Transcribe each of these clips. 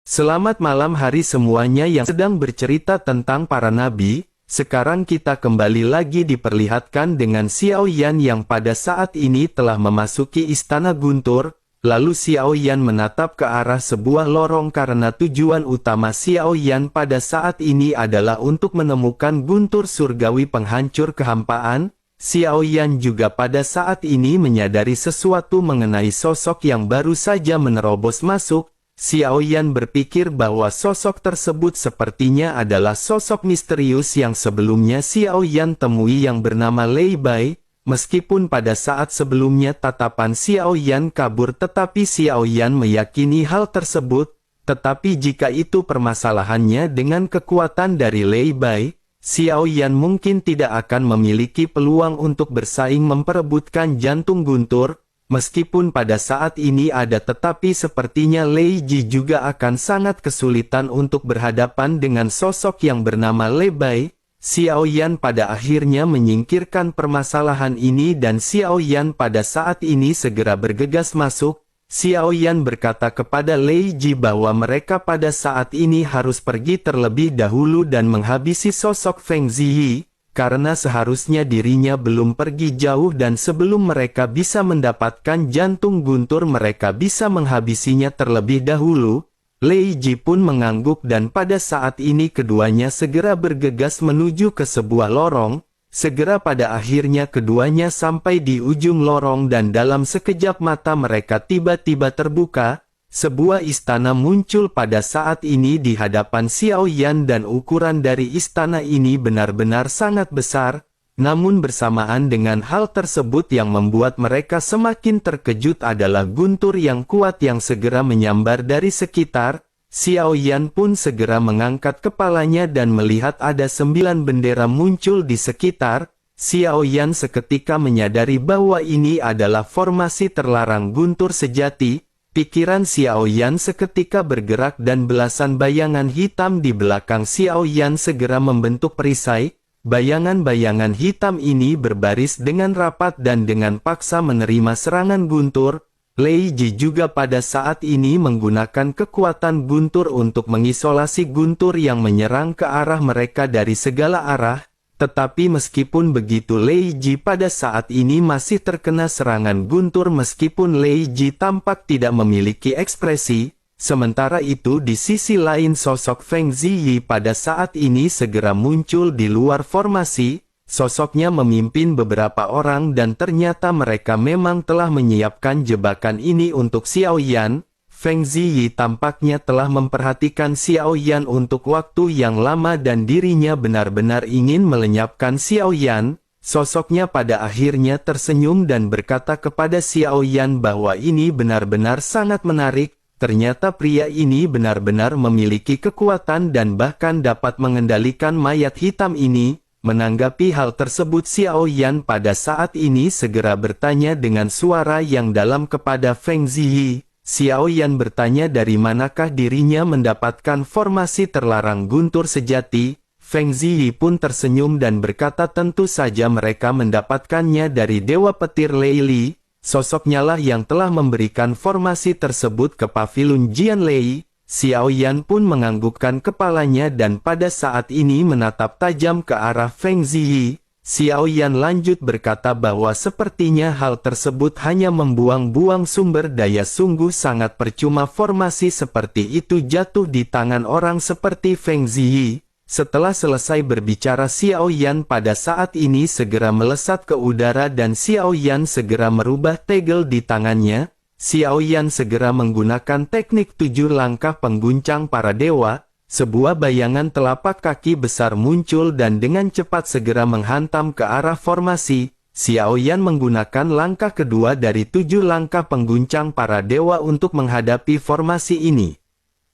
Selamat malam hari semuanya yang sedang bercerita tentang para nabi. Sekarang kita kembali lagi diperlihatkan dengan Xiao Yan yang pada saat ini telah memasuki istana Guntur. Lalu Xiao Yan menatap ke arah sebuah lorong karena tujuan utama Xiao Yan pada saat ini adalah untuk menemukan Guntur surgawi penghancur kehampaan. Xiao Yan juga pada saat ini menyadari sesuatu mengenai sosok yang baru saja menerobos masuk. Xiao Yan berpikir bahwa sosok tersebut sepertinya adalah sosok misterius yang sebelumnya Xiao Yan temui yang bernama Lei Bai. Meskipun pada saat sebelumnya tatapan Xiao Yan kabur tetapi Xiao Yan meyakini hal tersebut. Tetapi jika itu permasalahannya dengan kekuatan dari Lei Bai, Xiao Yan mungkin tidak akan memiliki peluang untuk bersaing memperebutkan jantung Guntur. Meskipun pada saat ini ada tetapi sepertinya Lei Ji juga akan sangat kesulitan untuk berhadapan dengan sosok yang bernama Lei Bai. Xiao Yan pada akhirnya menyingkirkan permasalahan ini dan Xiao Yan pada saat ini segera bergegas masuk. Xiao Yan berkata kepada Lei Ji bahwa mereka pada saat ini harus pergi terlebih dahulu dan menghabisi sosok Feng Ziyi. Karena seharusnya dirinya belum pergi jauh dan sebelum mereka bisa mendapatkan jantung Guntur mereka bisa menghabisinya terlebih dahulu. Lei Ji pun mengangguk dan pada saat ini keduanya segera bergegas menuju ke sebuah lorong. Segera pada akhirnya keduanya sampai di ujung lorong dan dalam sekejap mata mereka tiba-tiba terbuka. Sebuah istana muncul pada saat ini di hadapan Xiao Yan dan ukuran dari istana ini benar-benar sangat besar. Namun bersamaan dengan hal tersebut yang membuat mereka semakin terkejut adalah guntur yang kuat yang segera menyambar dari sekitar. Xiao Yan pun segera mengangkat kepalanya dan melihat ada 9 bendera muncul di sekitar. Xiao Yan seketika menyadari bahwa ini adalah formasi terlarang guntur sejati. Pikiran Xiao Yan seketika bergerak dan belasan bayangan hitam di belakang Xiao Yan segera membentuk perisai. Bayangan-bayangan hitam ini berbaris dengan rapat dan dengan paksa menerima serangan guntur. Lei Ji juga pada saat ini menggunakan kekuatan guntur untuk mengisolasi guntur yang menyerang ke arah mereka dari segala arah. Tetapi meskipun begitu Lei Ji pada saat ini masih terkena serangan guntur meskipun Lei Ji tampak tidak memiliki ekspresi. Sementara itu di sisi lain sosok Feng Ziyi pada saat ini segera muncul di luar formasi. Sosoknya memimpin beberapa orang dan ternyata mereka memang telah menyiapkan jebakan ini untuk Xiao Yan. Feng Ziyi tampaknya telah memperhatikan Xiao Yan untuk waktu yang lama dan dirinya benar-benar ingin melenyapkan Xiao Yan. Sosoknya pada akhirnya tersenyum dan berkata kepada Xiao Yan bahwa ini benar-benar sangat menarik. Ternyata pria ini benar-benar memiliki kekuatan dan bahkan dapat mengendalikan mayat hitam ini. Menanggapi hal tersebut Xiao Yan pada saat ini segera bertanya dengan suara yang dalam kepada Feng Ziyi. Xiao Yan bertanya dari manakah dirinya mendapatkan formasi terlarang guntur sejati. Feng Ziyi pun tersenyum dan berkata tentu saja mereka mendapatkannya dari Dewa Petir Lei Li. Sosoknya lah yang telah memberikan formasi tersebut ke Paviliun Jian Lei. Xiao Yan pun menganggukkan kepalanya dan pada saat ini menatap tajam ke arah Feng Ziyi. Xiao Yan lanjut berkata bahwa sepertinya hal tersebut hanya membuang-buang sumber daya sungguh sangat percuma formasi seperti itu jatuh di tangan orang seperti Feng Ziyi. Setelah selesai berbicara Xiao Yan pada saat ini segera melesat ke udara dan Xiao Yan segera merubah tegel di tangannya. Xiao Yan segera menggunakan teknik 7 langkah pengguncang para dewa. Sebuah bayangan telapak kaki besar muncul dan dengan cepat segera menghantam ke arah formasi. Xiao Yan menggunakan langkah kedua dari 7 langkah pengguncang para dewa untuk menghadapi formasi ini.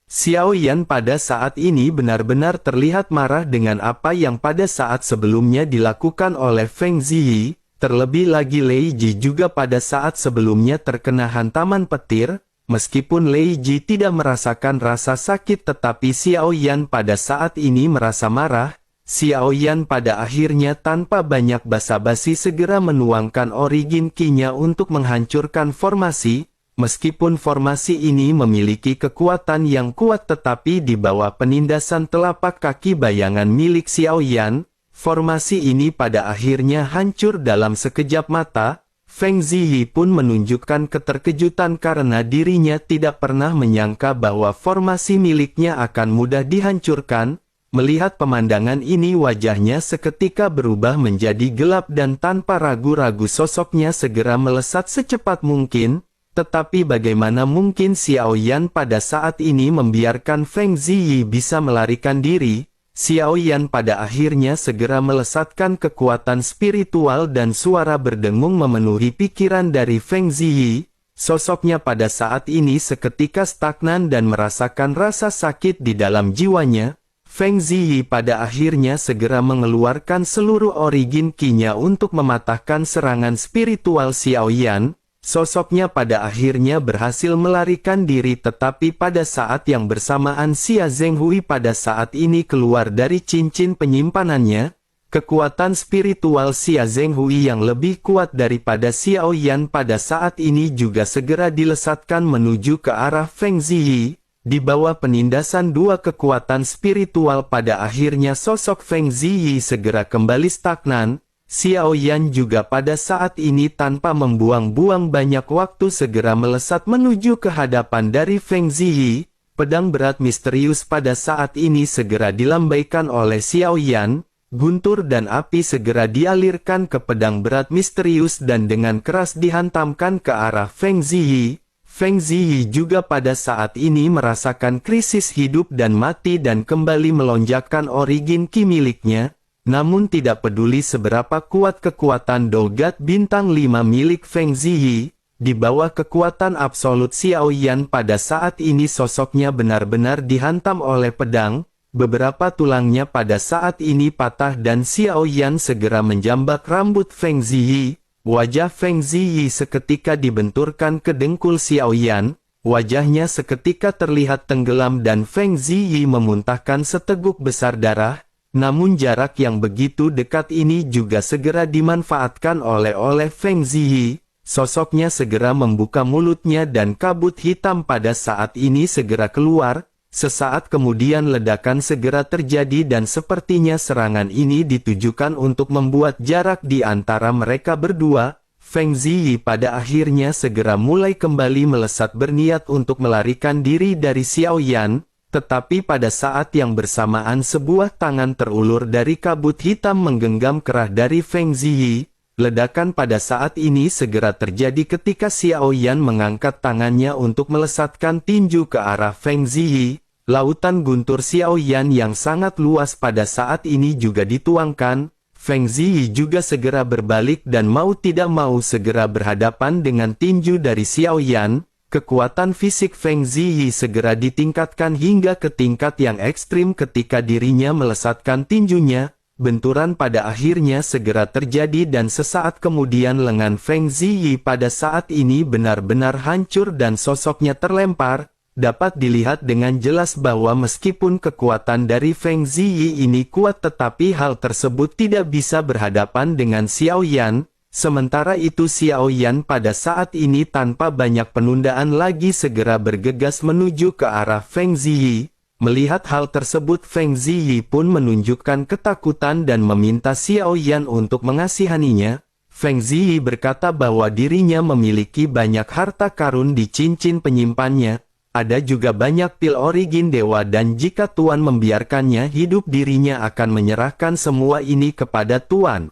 Xiao Yan pada saat ini benar-benar terlihat marah dengan apa yang pada saat sebelumnya dilakukan oleh Feng Ziyi. Terlebih lagi Lei Ji juga pada saat sebelumnya terkena hantaman petir. Meskipun Lei Ji tidak merasakan rasa sakit tetapi Xiao Yan pada saat ini merasa marah. Xiao Yan pada akhirnya tanpa banyak basa-basi segera menuangkan origin Qi-nya untuk menghancurkan formasi. Meskipun formasi ini memiliki kekuatan yang kuat tetapi di bawah penindasan telapak kaki bayangan milik Xiao Yan, formasi ini pada akhirnya hancur dalam sekejap mata. Feng Ziyi pun menunjukkan keterkejutan karena dirinya tidak pernah menyangka bahwa formasi miliknya akan mudah dihancurkan. Melihat pemandangan ini wajahnya seketika berubah menjadi gelap dan tanpa ragu-ragu sosoknya segera melesat secepat mungkin. Tetapi bagaimana mungkin Xiao Yan pada saat ini membiarkan Feng Ziyi bisa melarikan diri? Xiao Yan pada akhirnya segera melesatkan kekuatan spiritual dan suara berdengung memenuhi pikiran dari Feng Ziyi. Sosoknya pada saat ini seketika stagnan dan merasakan rasa sakit di dalam jiwanya. Feng Ziyi pada akhirnya segera mengeluarkan seluruh origin Qi-nya untuk mematahkan serangan spiritual Xiao Yan. Sosoknya pada akhirnya berhasil melarikan diri tetapi pada saat yang bersamaan Xia Zhenghui pada saat ini keluar dari cincin penyimpanannya. Kekuatan spiritual Xia Zhenghui yang lebih kuat daripada Xiao Yan pada saat ini juga segera dilesatkan menuju ke arah Feng Ziyi. Di bawah penindasan dua kekuatan spiritual pada akhirnya sosok Feng Ziyi segera kembali stagnan. Xiao Yan juga pada saat ini tanpa membuang-buang banyak waktu segera melesat menuju ke hadapan dari Feng Ziyi. Pedang berat misterius pada saat ini segera dilambaikan oleh Xiao Yan. Guntur dan api segera dialirkan ke pedang berat misterius dan dengan keras dihantamkan ke arah Feng Ziyi. Feng Ziyi juga pada saat ini merasakan krisis hidup dan mati dan kembali melonjakkan origin Qi miliknya. Namun tidak peduli seberapa kuat kekuatan Dogat Bintang 5 milik Feng Ziyi, di bawah kekuatan absolut Xiao Yan pada saat ini sosoknya benar-benar dihantam oleh pedang, beberapa tulangnya pada saat ini patah dan Xiao Yan segera menjambak rambut Feng Ziyi. Wajah Feng Ziyi seketika dibenturkan ke dengkul Xiao Yan, wajahnya seketika terlihat tenggelam dan Feng Ziyi memuntahkan seteguk besar darah. Namun jarak yang begitu dekat ini juga segera dimanfaatkan oleh Feng Ziyi. Sosoknya segera membuka mulutnya dan kabut hitam pada saat ini segera keluar. Sesaat kemudian ledakan segera terjadi dan sepertinya serangan ini ditujukan untuk membuat jarak di antara mereka berdua. Feng Ziyi pada akhirnya segera mulai kembali melesat berniat untuk melarikan diri dari Xiao Yan. Tetapi pada saat yang bersamaan sebuah tangan terulur dari kabut hitam menggenggam kerah dari Feng Ziyi. Ledakan pada saat ini segera terjadi ketika Xiao Yan mengangkat tangannya untuk melesatkan tinju ke arah Feng Ziyi. Lautan guntur Xiao Yan yang sangat luas pada saat ini juga dituangkan. Feng Ziyi juga segera berbalik dan mau tidak mau segera berhadapan dengan tinju dari Xiao Yan. Kekuatan fisik Feng Ziyi segera ditingkatkan hingga ke tingkat yang ekstrim ketika dirinya melesatkan tinjunya. Benturan pada akhirnya segera terjadi dan sesaat kemudian lengan Feng Ziyi pada saat ini benar-benar hancur dan sosoknya terlempar. Dapat dilihat dengan jelas bahwa meskipun kekuatan dari Feng Ziyi ini kuat tetapi hal tersebut tidak bisa berhadapan dengan Xiao Yan. Sementara itu Xiao Yan pada saat ini tanpa banyak penundaan lagi segera bergegas menuju ke arah Feng Ziyi. Melihat hal tersebut Feng Ziyi pun menunjukkan ketakutan dan meminta Xiao Yan untuk mengasihaninya. Feng Ziyi berkata bahwa dirinya memiliki banyak harta karun di cincin penyimpannya. Ada juga banyak pil origin dewa dan jika Tuan membiarkannya hidup dirinya akan menyerahkan semua ini kepada Tuan.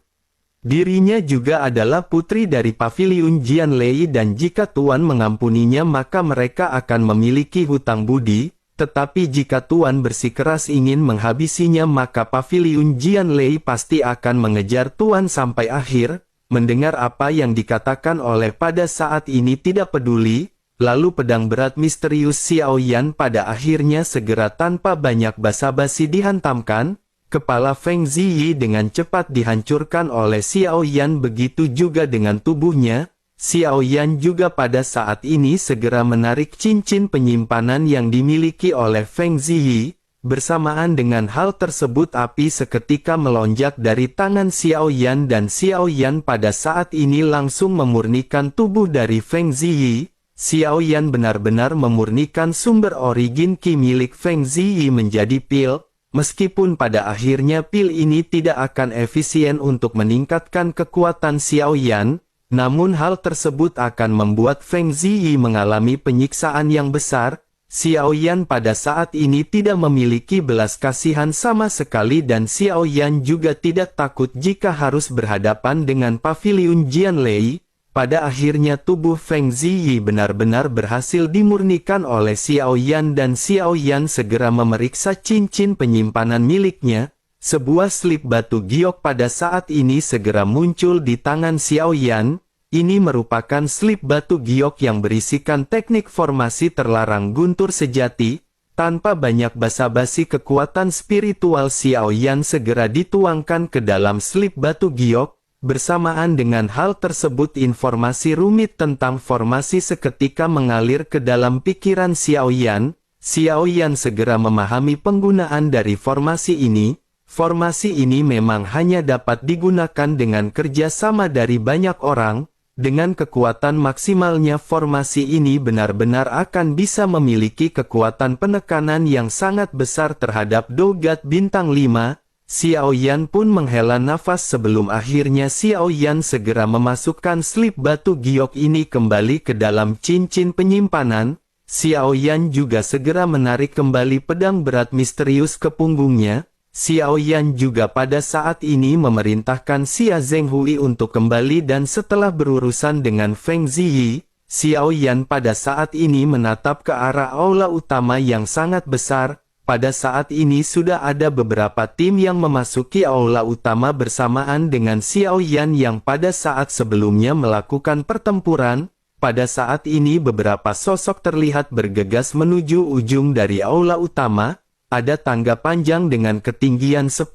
Dirinya juga adalah putri dari Paviliun Jianlei dan jika Tuan mengampuninya maka mereka akan memiliki hutang budi, tetapi jika Tuan bersikeras ingin menghabisinya maka Paviliun Jianlei pasti akan mengejar Tuan sampai akhir. Mendengar apa yang dikatakan oleh pada saat ini tidak peduli, lalu pedang berat misterius Xiao Yan pada akhirnya segera tanpa banyak basa-basi dihantamkan. Kepala Feng Ziyi dengan cepat dihancurkan oleh Xiao Yan begitu juga dengan tubuhnya. Xiao Yan juga pada saat ini segera menarik cincin penyimpanan yang dimiliki oleh Feng Ziyi. Bersamaan dengan hal tersebut api seketika melonjak dari tangan Xiao Yan dan Xiao Yan pada saat ini langsung memurnikan tubuh dari Feng Ziyi. Xiao Yan benar-benar memurnikan sumber origin Qi milik Feng Ziyi menjadi pil, meskipun pada akhirnya pil ini tidak akan efisien untuk meningkatkan kekuatan Xiao Yan, namun hal tersebut akan membuat Feng Ziyi mengalami penyiksaan yang besar. Xiao Yan pada saat ini tidak memiliki belas kasihan sama sekali dan Xiao Yan juga tidak takut jika harus berhadapan dengan paviliun Jianlei. Pada akhirnya tubuh Feng Ziyi benar-benar berhasil dimurnikan oleh Xiao Yan dan Xiao Yan segera memeriksa cincin penyimpanan miliknya. Sebuah slip batu giok pada saat ini segera muncul di tangan Xiao Yan. Ini merupakan slip batu giok yang berisikan teknik formasi terlarang guntur sejati. Tanpa banyak basa-basi kekuatan spiritual Xiao Yan segera dituangkan ke dalam slip batu giok. Bersamaan dengan hal tersebut informasi rumit tentang formasi seketika mengalir ke dalam pikiran Xiao Yan. Xiao Yan segera memahami penggunaan dari formasi ini. Formasi ini memang hanya dapat digunakan dengan kerjasama dari banyak orang. Dengan kekuatan maksimalnya formasi ini benar-benar akan bisa memiliki kekuatan penekanan yang sangat besar terhadap Dogat Bintang 5. Xiao Yan pun menghela nafas sebelum akhirnya Xiao Yan segera memasukkan slip batu giok ini kembali ke dalam cincin penyimpanan. Xiao Yan juga segera menarik kembali pedang berat misterius ke punggungnya. Xiao Yan juga pada saat ini memerintahkan Xia Zhenghui untuk kembali dan setelah berurusan dengan Feng Ziyi, Xiao Yan pada saat ini menatap ke arah aula utama yang sangat besar. Pada saat ini sudah ada beberapa tim yang memasuki aula utama bersamaan dengan Xiao Yan yang pada saat sebelumnya melakukan pertempuran. Pada saat ini beberapa sosok terlihat bergegas menuju ujung dari aula utama. Ada tangga panjang dengan ketinggian 10.000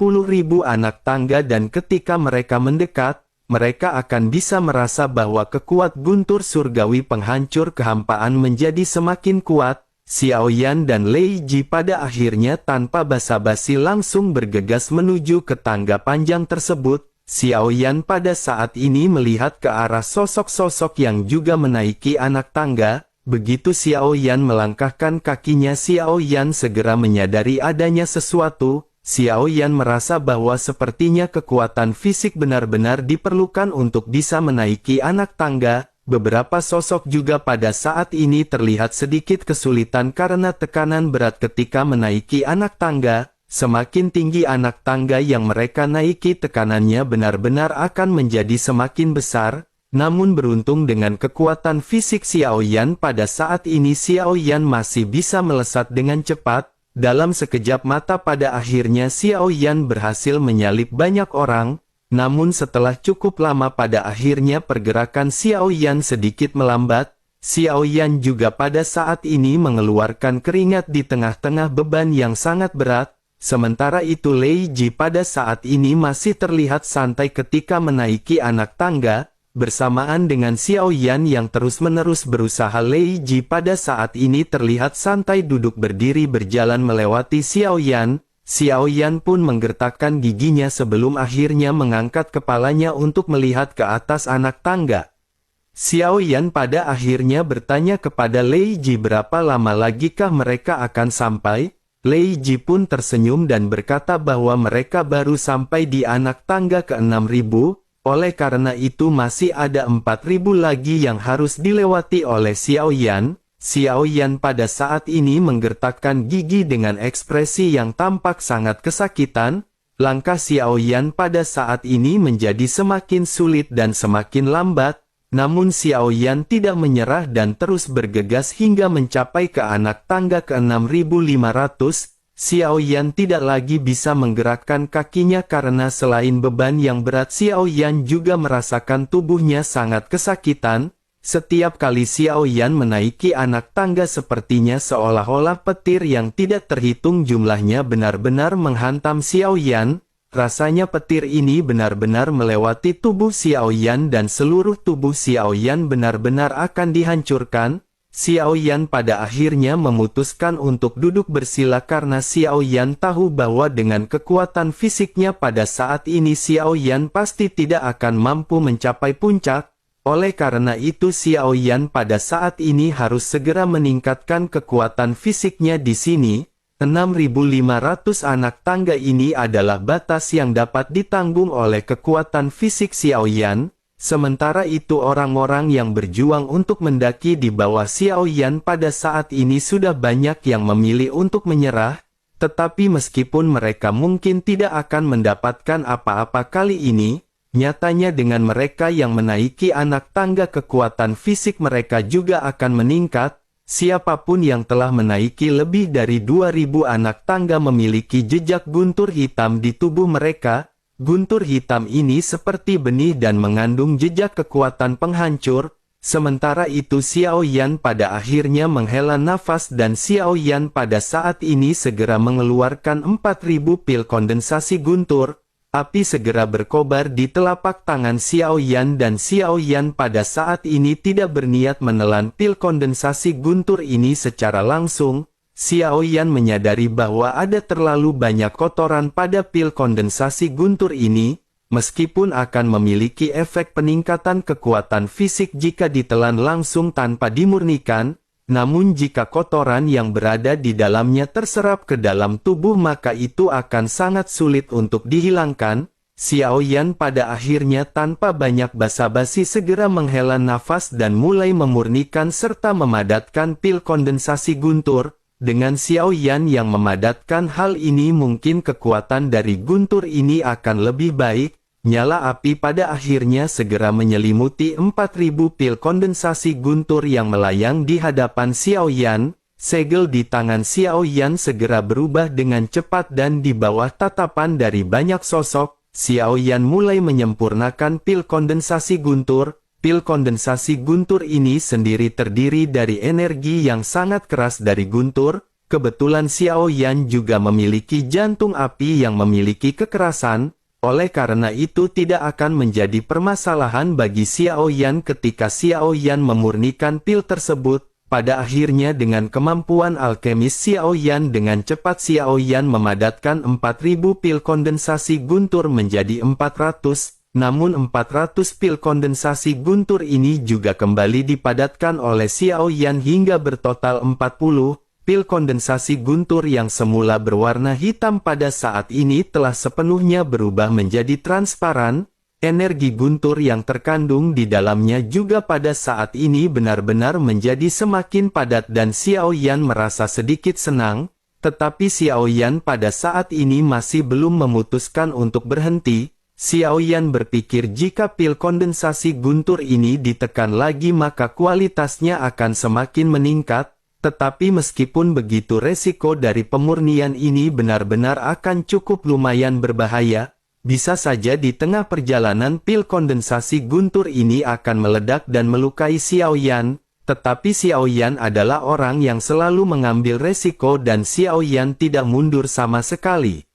anak tangga dan ketika mereka mendekat, mereka akan bisa merasa bahwa kekuatan guntur surgawi penghancur kehampaan menjadi semakin kuat. Xiao Yan dan Lei Ji pada akhirnya tanpa basa-basi langsung bergegas menuju ke tangga panjang tersebut. Xiao Yan pada saat ini melihat ke arah sosok-sosok yang juga menaiki anak tangga. Begitu Xiao Yan melangkahkan kakinya, Xiao Yan segera menyadari adanya sesuatu. Xiao Yan merasa bahwa sepertinya kekuatan fisik benar-benar diperlukan untuk bisa menaiki anak tangga. Beberapa sosok juga pada saat ini terlihat sedikit kesulitan karena tekanan berat ketika menaiki anak tangga. Semakin tinggi anak tangga yang mereka naiki, tekanannya benar-benar akan menjadi semakin besar. Namun beruntung dengan kekuatan fisik Xiao Yan pada saat ini Xiao Yan masih bisa melesat dengan cepat. Dalam sekejap mata pada akhirnya Xiao Yan berhasil menyalip banyak orang. Namun setelah cukup lama pada akhirnya pergerakan Xiao Yan sedikit melambat. Xiao Yan juga pada saat ini mengeluarkan keringat di tengah-tengah beban yang sangat berat. Sementara itu Lei Ji pada saat ini masih terlihat santai ketika menaiki anak tangga. Bersamaan dengan Xiao Yan yang terus-menerus berusaha, Lei Ji pada saat ini terlihat santai duduk berdiri berjalan melewati Xiao Yan. Xiao Yan pun menggertakkan giginya sebelum akhirnya mengangkat kepalanya untuk melihat ke atas anak tangga. Xiao Yan pada akhirnya bertanya kepada Lei Ji berapa lama lagikah mereka akan sampai. Lei Ji pun tersenyum dan berkata bahwa mereka baru sampai di anak tangga ke-6.000, oleh karena itu masih ada 4.000 lagi yang harus dilewati oleh Xiao Yan. Xiao Yan pada saat ini menggertakkan gigi dengan ekspresi yang tampak sangat kesakitan. Langkah Xiao Yan pada saat ini menjadi semakin sulit dan semakin lambat. Namun Xiao Yan tidak menyerah dan terus bergegas hingga mencapai ke anak tangga ke-6.500. Xiao Yan tidak lagi bisa menggerakkan kakinya karena selain beban yang berat, Xiao Yan juga merasakan tubuhnya sangat kesakitan. Setiap kali Xiao Yan menaiki anak tangga sepertinya seolah-olah petir yang tidak terhitung jumlahnya benar-benar menghantam Xiao Yan. Rasanya petir ini benar-benar melewati tubuh Xiao Yan dan seluruh tubuh Xiao Yan benar-benar akan dihancurkan. Xiao Yan pada akhirnya memutuskan untuk duduk bersila karena Xiao Yan tahu bahwa dengan kekuatan fisiknya pada saat ini Xiao Yan pasti tidak akan mampu mencapai puncak. Oleh karena itu Xiao Yan pada saat ini harus segera meningkatkan kekuatan fisiknya di sini. 6.500 anak tangga ini adalah batas yang dapat ditanggung oleh kekuatan fisik Xiao Yan. Sementara itu orang-orang yang berjuang untuk mendaki di bawah Xiao Yan pada saat ini sudah banyak yang memilih untuk menyerah. Tetapi meskipun mereka mungkin tidak akan mendapatkan apa-apa kali ini, nyatanya dengan mereka yang menaiki anak tangga kekuatan fisik mereka juga akan meningkat. Siapapun yang telah menaiki lebih dari 2.000 anak tangga memiliki jejak guntur hitam di tubuh mereka. Guntur hitam ini seperti benih dan mengandung jejak kekuatan penghancur. Sementara itu Xiao Yan pada akhirnya menghela nafas dan Xiao Yan pada saat ini segera mengeluarkan 4.000 pil kondensasi guntur. Api segera berkobar di telapak tangan Xiao Yan dan Xiao Yan pada saat ini tidak berniat menelan pil kondensasi guntur ini secara langsung. Xiao Yan menyadari bahwa ada terlalu banyak kotoran pada pil kondensasi guntur ini, meskipun akan memiliki efek peningkatan kekuatan fisik jika ditelan langsung tanpa dimurnikan. Namun jika kotoran yang berada di dalamnya terserap ke dalam tubuh maka itu akan sangat sulit untuk dihilangkan. Xiao Yan pada akhirnya tanpa banyak basa-basi segera menghela nafas dan mulai memurnikan serta memadatkan pil kondensasi guntur. Dengan Xiao Yan yang memadatkan hal ini mungkin kekuatan dari guntur ini akan lebih baik. Nyala api pada akhirnya segera menyelimuti 4.000 pil kondensasi guntur yang melayang di hadapan Xiao Yan. Segel di tangan Xiao Yan segera berubah dengan cepat dan di bawah tatapan dari banyak sosok, Xiao Yan mulai menyempurnakan pil kondensasi guntur. Pil kondensasi guntur ini sendiri terdiri dari energi yang sangat keras dari guntur. Kebetulan Xiao Yan juga memiliki jantung api yang memiliki kekerasan. Oleh karena itu tidak akan menjadi permasalahan bagi Xiao Yan ketika Xiao Yan memurnikan pil tersebut. Pada akhirnya dengan kemampuan alkemis Xiao Yan dengan cepat Xiao Yan memadatkan 4.000 pil kondensasi guntur menjadi 400. Namun 400 pil kondensasi guntur ini juga kembali dipadatkan oleh Xiao Yan hingga bertotal 40. Pil kondensasi guntur yang semula berwarna hitam pada saat ini telah sepenuhnya berubah menjadi transparan. Energi guntur yang terkandung di dalamnya juga pada saat ini benar-benar menjadi semakin padat dan Xiao Yan merasa sedikit senang. Tetapi Xiao Yan pada saat ini masih belum memutuskan untuk berhenti. Xiao Yan berpikir jika pil kondensasi guntur ini ditekan lagi maka kualitasnya akan semakin meningkat. Tetapi meskipun begitu resiko dari pemurnian ini benar-benar akan cukup lumayan berbahaya, bisa saja di tengah perjalanan pil kondensasi guntur ini akan meledak dan melukai Xiao Yan. Tetapi Xiao Yan adalah orang yang selalu mengambil resiko dan Xiao Yan tidak mundur sama sekali.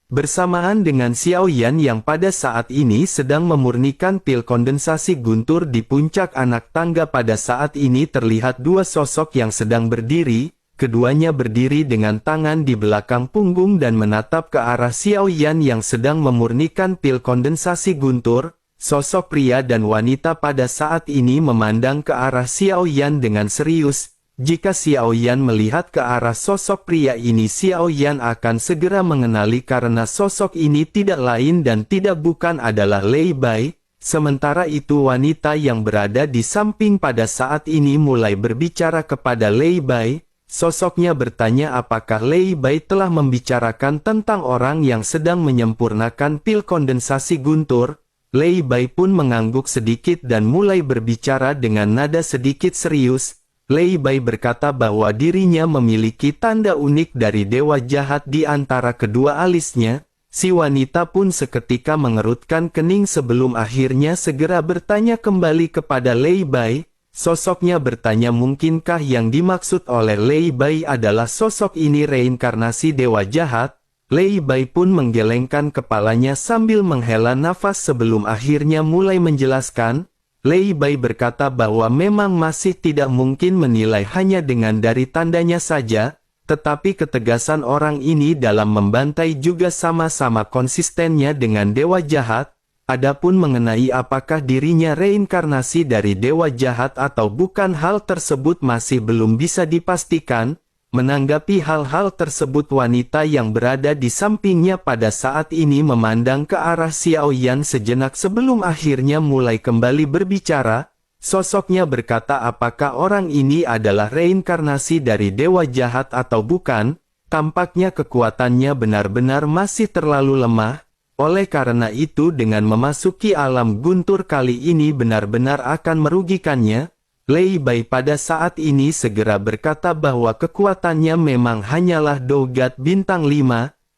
Bersamaan dengan Xiao Yan yang pada saat ini sedang memurnikan pil kondensasi guntur di puncak anak tangga pada saat ini terlihat dua sosok yang sedang berdiri, keduanya berdiri dengan tangan di belakang punggung dan menatap ke arah Xiao Yan yang sedang memurnikan pil kondensasi guntur. Sosok pria dan wanita pada saat ini memandang ke arah Xiao Yan dengan serius. Jika Xiao Yan melihat ke arah sosok pria ini Xiao Yan akan segera mengenali karena sosok ini tidak lain dan tidak bukan adalah Lei Bai. Sementara itu wanita yang berada di samping pada saat ini mulai berbicara kepada Lei Bai. Sosoknya bertanya apakah Lei Bai telah membicarakan tentang orang yang sedang menyempurnakan pil kondensasi guntur. Lei Bai pun mengangguk sedikit dan mulai berbicara dengan nada sedikit serius. Lei Bai berkata bahwa dirinya memiliki tanda unik dari dewa jahat di antara kedua alisnya. Si wanita pun seketika mengerutkan kening sebelum akhirnya segera bertanya kembali kepada Lei Bai. Sosoknya bertanya mungkinkah yang dimaksud oleh Lei Bai adalah sosok ini reinkarnasi dewa jahat. Lei Bai pun menggelengkan kepalanya sambil menghela nafas sebelum akhirnya mulai menjelaskan. Lei Bai berkata bahwa memang masih tidak mungkin menilai hanya dengan dari tandanya saja, tetapi ketegasan orang ini dalam membantai juga sama-sama konsistennya dengan dewa jahat. Adapun mengenai apakah dirinya reinkarnasi dari dewa jahat atau bukan, hal tersebut masih belum bisa dipastikan. Menanggapi hal-hal tersebut, wanita yang berada di sampingnya pada saat ini memandang ke arah Xiao Yan sejenak sebelum akhirnya mulai kembali berbicara. Sosoknya berkata, apakah orang ini adalah reinkarnasi dari dewa jahat atau bukan? Tampaknya kekuatannya benar-benar masih terlalu lemah. Oleh karena itu, dengan memasuki alam guntur kali ini benar-benar akan merugikannya. Lei Bai pada saat ini segera berkata bahwa kekuatannya memang hanyalah dogat bintang 5,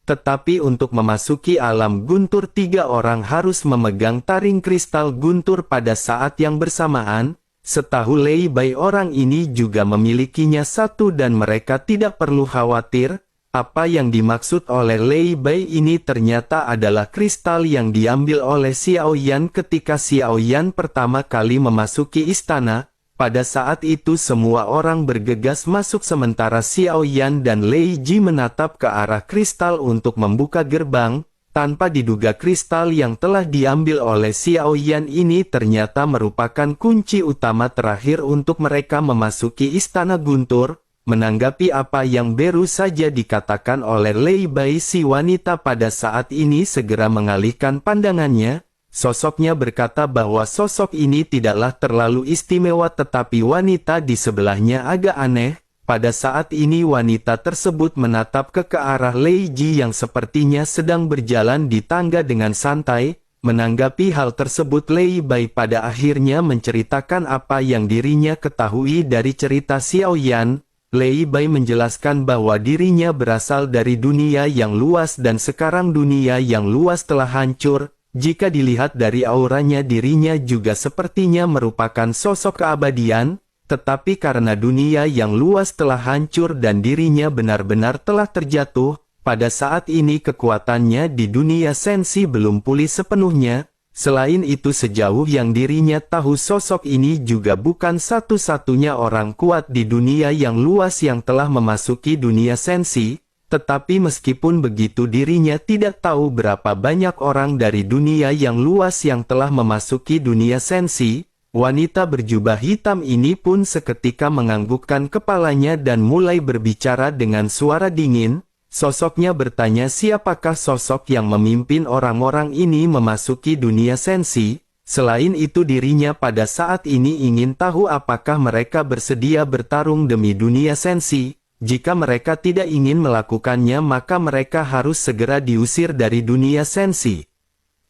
tetapi untuk memasuki alam guntur 3 orang harus memegang taring kristal guntur pada saat yang bersamaan. Setahu Lei Bai, orang ini juga memilikinya satu dan mereka tidak perlu khawatir. Apa yang dimaksud oleh Lei Bai ini ternyata adalah kristal yang diambil oleh Xiao Yan ketika Xiao Yan pertama kali memasuki istana. Pada saat itu semua orang bergegas masuk sementara Xiao Yan dan Lei Ji menatap ke arah kristal untuk membuka gerbang. Tanpa diduga kristal yang telah diambil oleh Xiao Yan ini ternyata merupakan kunci utama terakhir untuk mereka memasuki istana guntur. Menanggapi apa yang baru saja dikatakan oleh Lei Bai, si wanita pada saat ini segera mengalihkan pandangannya. Sosoknya berkata bahwa sosok ini tidaklah terlalu istimewa, tetapi wanita di sebelahnya agak aneh. Pada saat ini wanita tersebut menatap ke arah Lei Ji yang sepertinya sedang berjalan di tangga dengan santai. Menanggapi hal tersebut, Lei Bai pada akhirnya menceritakan apa yang dirinya ketahui dari cerita Xiao Yan. Lei Bai menjelaskan bahwa dirinya berasal dari dunia yang luas dan sekarang dunia yang luas telah hancur. Jika dilihat dari auranya, dirinya juga sepertinya merupakan sosok keabadian, tetapi karena dunia yang luas telah hancur dan dirinya benar-benar telah terjatuh, pada saat ini kekuatannya di dunia sensi belum pulih sepenuhnya. Selain itu, sejauh yang dirinya tahu, sosok ini juga bukan satu-satunya orang kuat di dunia yang luas yang telah memasuki dunia sensi. Tetapi meskipun begitu, dirinya tidak tahu berapa banyak orang dari dunia yang luas yang telah memasuki dunia sensi. Wanita berjubah hitam ini pun seketika menganggukkan kepalanya dan mulai berbicara dengan suara dingin. Sosoknya bertanya siapakah sosok yang memimpin orang-orang ini memasuki dunia sensi. Selain itu, dirinya pada saat ini ingin tahu apakah mereka bersedia bertarung demi dunia sensi. Jika mereka tidak ingin melakukannya, maka mereka harus segera diusir dari dunia sensi.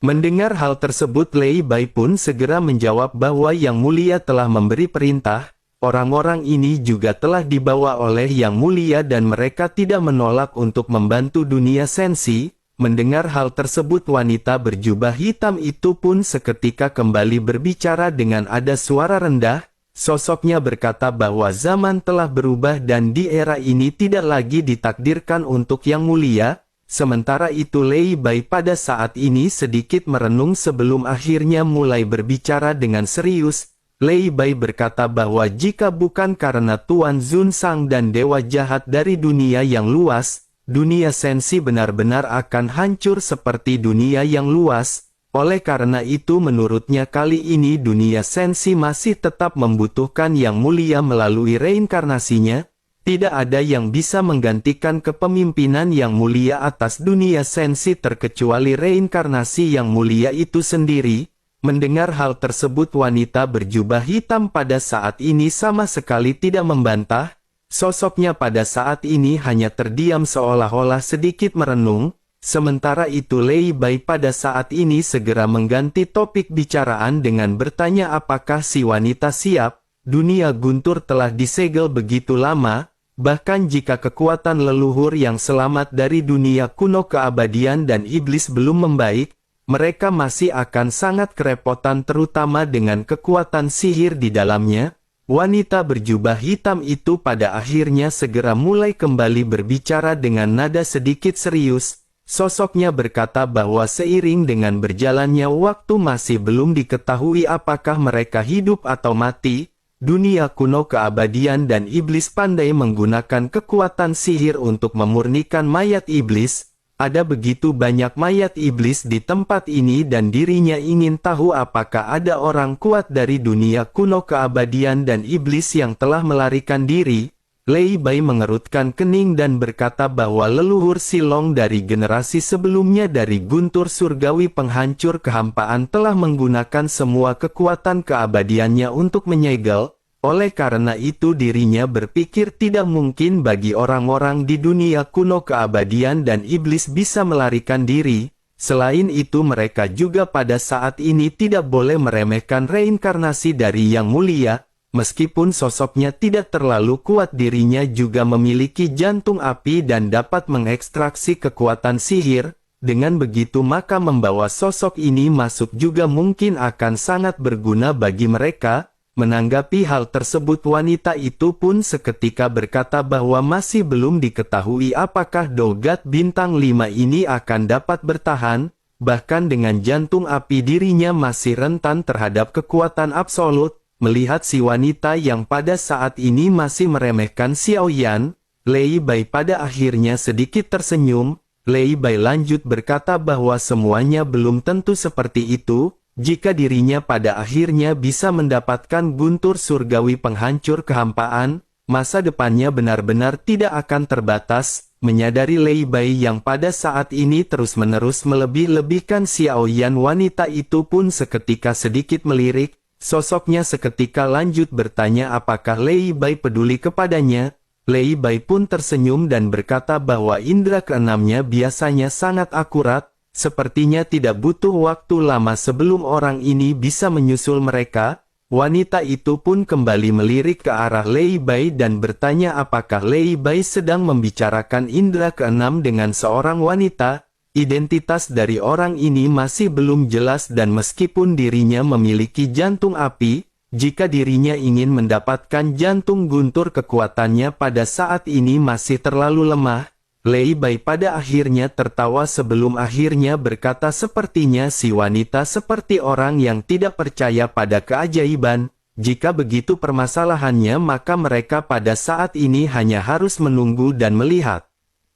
Mendengar hal tersebut, Lei Bai pun segera menjawab bahwa Yang Mulia telah memberi perintah. Orang-orang ini juga telah dibawa oleh Yang Mulia dan mereka tidak menolak untuk membantu dunia sensi. Mendengar hal tersebut, wanita berjubah hitam itu pun seketika kembali berbicara dengan ada suara rendah. Sosoknya berkata bahwa zaman telah berubah dan di era ini tidak lagi ditakdirkan untuk Yang Mulia. Sementara itu, Lei Bai pada saat ini sedikit merenung sebelum akhirnya mulai berbicara dengan serius. Lei Bai berkata bahwa jika bukan karena Tuan Zun Sang dan dewa jahat dari dunia yang luas, dunia sensi benar-benar akan hancur seperti dunia yang luas. Oleh karena itu, menurutnya kali ini dunia sensi masih tetap membutuhkan Yang Mulia melalui reinkarnasinya. Tidak ada yang bisa menggantikan kepemimpinan Yang Mulia atas dunia sensi terkecuali reinkarnasi Yang Mulia itu sendiri. Mendengar hal tersebut, wanita berjubah hitam pada saat ini sama sekali tidak membantah. Sosoknya pada saat ini hanya terdiam seolah-olah sedikit merenung. Sementara itu, Lei Bai pada saat ini segera mengganti topik bicaraan dengan bertanya apakah si wanita siap. Dunia guntur telah disegel begitu lama, bahkan jika kekuatan leluhur yang selamat dari dunia kuno, keabadian dan iblis belum membaik, mereka masih akan sangat kerepotan terutama dengan kekuatan sihir di dalamnya. Wanita berjubah hitam itu pada akhirnya segera mulai kembali berbicara dengan nada sedikit serius. Sosoknya berkata bahwa seiring dengan berjalannya waktu masih belum diketahui apakah mereka hidup atau mati. Dunia kuno, keabadian dan iblis pandai menggunakan kekuatan sihir untuk memurnikan mayat iblis. Ada begitu banyak mayat iblis di tempat ini dan dirinya ingin tahu apakah ada orang kuat dari dunia kuno keabadian dan iblis yang telah melarikan diri. Lei Bai mengerutkan kening dan berkata bahwa leluhur Silong dari generasi sebelumnya dari guntur surgawi penghancur kehampaan telah menggunakan semua kekuatan keabadiannya untuk menyegel. Oleh karena itu dirinya berpikir tidak mungkin bagi orang-orang di dunia kuno keabadian dan iblis bisa melarikan diri. Selain itu mereka juga pada saat ini tidak boleh meremehkan reinkarnasi dari Yang Mulia. Meskipun sosoknya tidak terlalu kuat, dirinya juga memiliki jantung api dan dapat mengekstraksi kekuatan sihir. Dengan begitu maka membawa sosok ini masuk juga mungkin akan sangat berguna bagi mereka. Menanggapi hal tersebut, wanita itu pun seketika berkata bahwa masih belum diketahui apakah Dogat bintang 5 ini akan dapat bertahan. Bahkan dengan jantung api dirinya masih rentan terhadap kekuatan absolut. Melihat si wanita yang pada saat ini masih meremehkan Xiao Yan, Lei Bai pada akhirnya sedikit tersenyum. Lei Bai lanjut berkata bahwa semuanya belum tentu seperti itu. Jika dirinya pada akhirnya bisa mendapatkan guntur surgawi penghancur kehampaan, masa depannya benar-benar tidak akan terbatas. Menyadari Lei Bai yang pada saat ini terus-menerus melebih-lebihkan Xiao Yan, wanita itu pun seketika sedikit melirik. Sosoknya seketika lanjut bertanya apakah Lei Bai peduli kepadanya. Lei Bai pun tersenyum dan berkata bahwa indera keenamnya biasanya sangat akurat. Sepertinya tidak butuh waktu lama sebelum orang ini bisa menyusul mereka. Wanita itu pun kembali melirik ke arah Lei Bai dan bertanya apakah Lei Bai sedang membicarakan indera keenam dengan seorang wanita. Identitas dari orang ini masih belum jelas dan meskipun dirinya memiliki jantung api, jika dirinya ingin mendapatkan jantung guntur kekuatannya pada saat ini masih terlalu lemah. Lei Bai pada akhirnya tertawa sebelum akhirnya berkata sepertinya si wanita seperti orang yang tidak percaya pada keajaiban. Jika begitu permasalahannya maka mereka pada saat ini hanya harus menunggu dan melihat.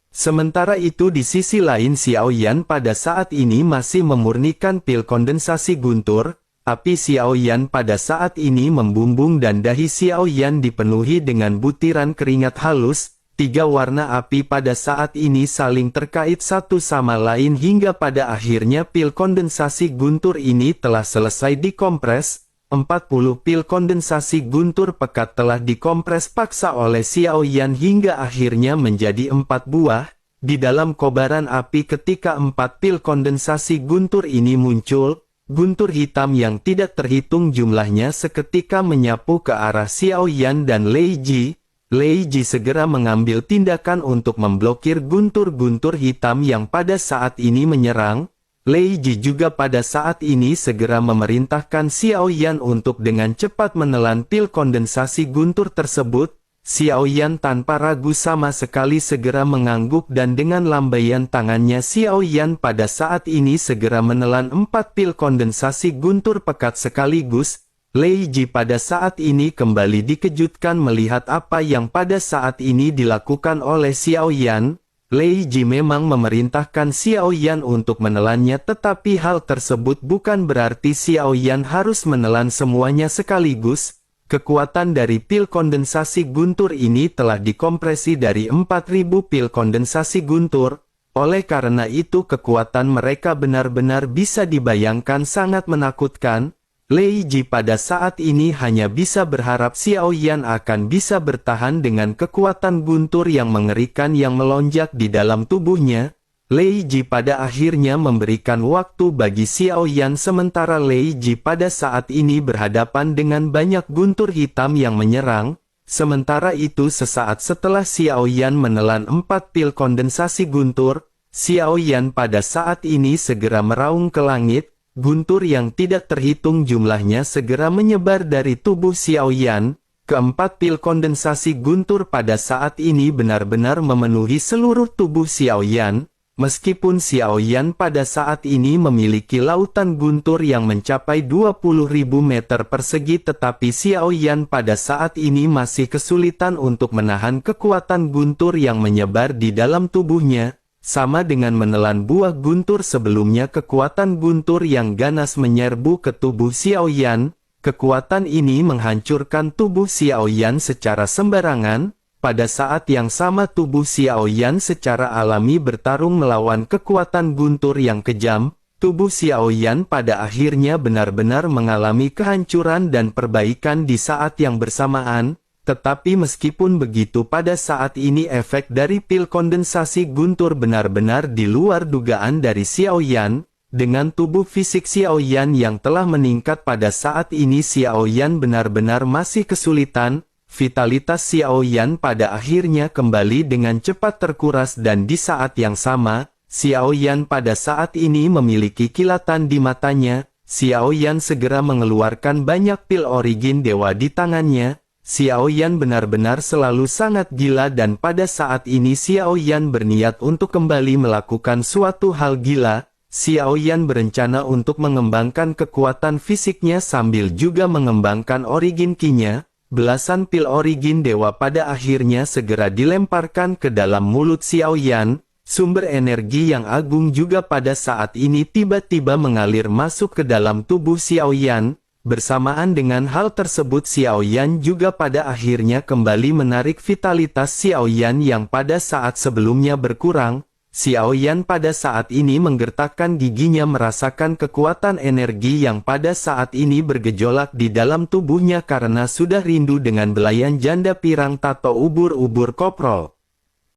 Sementara itu di sisi lain Xiao Yan pada saat ini masih memurnikan pil kondensasi guntur. Api Xiao Yan pada saat ini membumbung dan dahi Xiao Yan dipenuhi dengan butiran keringat halus. 3 warna api pada saat ini saling terkait satu sama lain hingga pada akhirnya pil kondensasi guntur ini telah selesai dikompres. 40 pil kondensasi guntur pekat telah dikompres paksa oleh Xiao Yan hingga akhirnya menjadi 4 buah. Di dalam kobaran api ketika 4 pil kondensasi guntur ini muncul, guntur hitam yang tidak terhitung jumlahnya seketika menyapu ke arah Xiao Yan dan Lei Ji. Lei Ji segera mengambil tindakan untuk memblokir guntur-guntur hitam yang pada saat ini menyerang. Lei Ji juga pada saat ini segera memerintahkan Xiao Yan untuk dengan cepat menelan pil kondensasi guntur tersebut. Xiao Yan tanpa ragu sama sekali segera mengangguk dan dengan lambaian tangannya Xiao Yan pada saat ini segera menelan 4 pil kondensasi guntur pekat sekaligus. Lei Ji pada saat ini kembali dikejutkan melihat apa yang pada saat ini dilakukan oleh Xiao Yan. Lei Ji memang memerintahkan Xiao Yan untuk menelannya, tetapi hal tersebut bukan berarti Xiao Yan harus menelan semuanya sekaligus. Kekuatan dari pil kondensasi guntur ini telah dikompresi dari 4000 pil kondensasi guntur. Oleh karena itu kekuatan mereka benar-benar bisa dibayangkan sangat menakutkan. Lei Ji pada saat ini hanya bisa berharap Xiao Yan akan bisa bertahan dengan kekuatan guntur yang mengerikan yang melonjak di dalam tubuhnya. Lei Ji pada akhirnya memberikan waktu bagi Xiao Yan sementara Lei Ji pada saat ini berhadapan dengan banyak guntur hitam yang menyerang. Sementara itu sesaat setelah Xiao Yan menelan 4 pil kondensasi guntur, Xiao Yan pada saat ini segera meraung ke langit. Guntur yang tidak terhitung jumlahnya segera menyebar dari tubuh Xiao Yan. Keempat pil kondensasi guntur pada saat ini benar-benar memenuhi seluruh tubuh Xiao Yan. Meskipun Xiao Yan pada saat ini memiliki lautan guntur yang mencapai 20.000 meter persegi, tetapi Xiao Yan pada saat ini masih kesulitan untuk menahan kekuatan guntur yang menyebar di dalam tubuhnya. sama dengan menelan buah guntur sebelumnya. Kekuatan guntur yang ganas menyerbu ke tubuh Xiao Yan. Kekuatan ini menghancurkan tubuh Xiao Yan secara sembarangan. Pada saat yang sama tubuh Xiao Yan secara alami bertarung melawan kekuatan guntur yang kejam. Tubuh Xiao Yan pada akhirnya benar-benar mengalami kehancuran dan perbaikan di saat yang bersamaan. Tetapi meskipun begitu, pada saat ini efek dari pil kondensasi guntur benar-benar di luar dugaan dari Xiao Yan. Dengan tubuh fisik Xiao Yan yang telah meningkat pada saat ini, Xiao Yan benar-benar masih kesulitan. Vitalitas Xiao Yan pada akhirnya kembali dengan cepat terkuras dan di saat yang sama, Xiao Yan pada saat ini memiliki kilatan di matanya. Xiao Yan segera mengeluarkan banyak pil origin dewa di tangannya. Xiao Yan benar-benar selalu sangat gila dan pada saat ini Xiao Yan berniat untuk kembali melakukan suatu hal gila. Xiao Yan berencana untuk mengembangkan kekuatan fisiknya sambil juga mengembangkan origin ki-nya. Belasan pil origin dewa pada akhirnya segera dilemparkan ke dalam mulut Xiao Yan. Sumber energi yang agung juga pada saat ini tiba-tiba mengalir masuk ke dalam tubuh Xiao Yan. Bersamaan dengan hal tersebut, Xiao Yan juga pada akhirnya kembali menarik vitalitas Xiao Yan yang pada saat sebelumnya berkurang. Xiao Yan pada saat ini menggertakkan giginya merasakan kekuatan energi yang pada saat ini bergejolak di dalam tubuhnya karena sudah rindu dengan belayan janda pirang tato ubur-ubur koprol.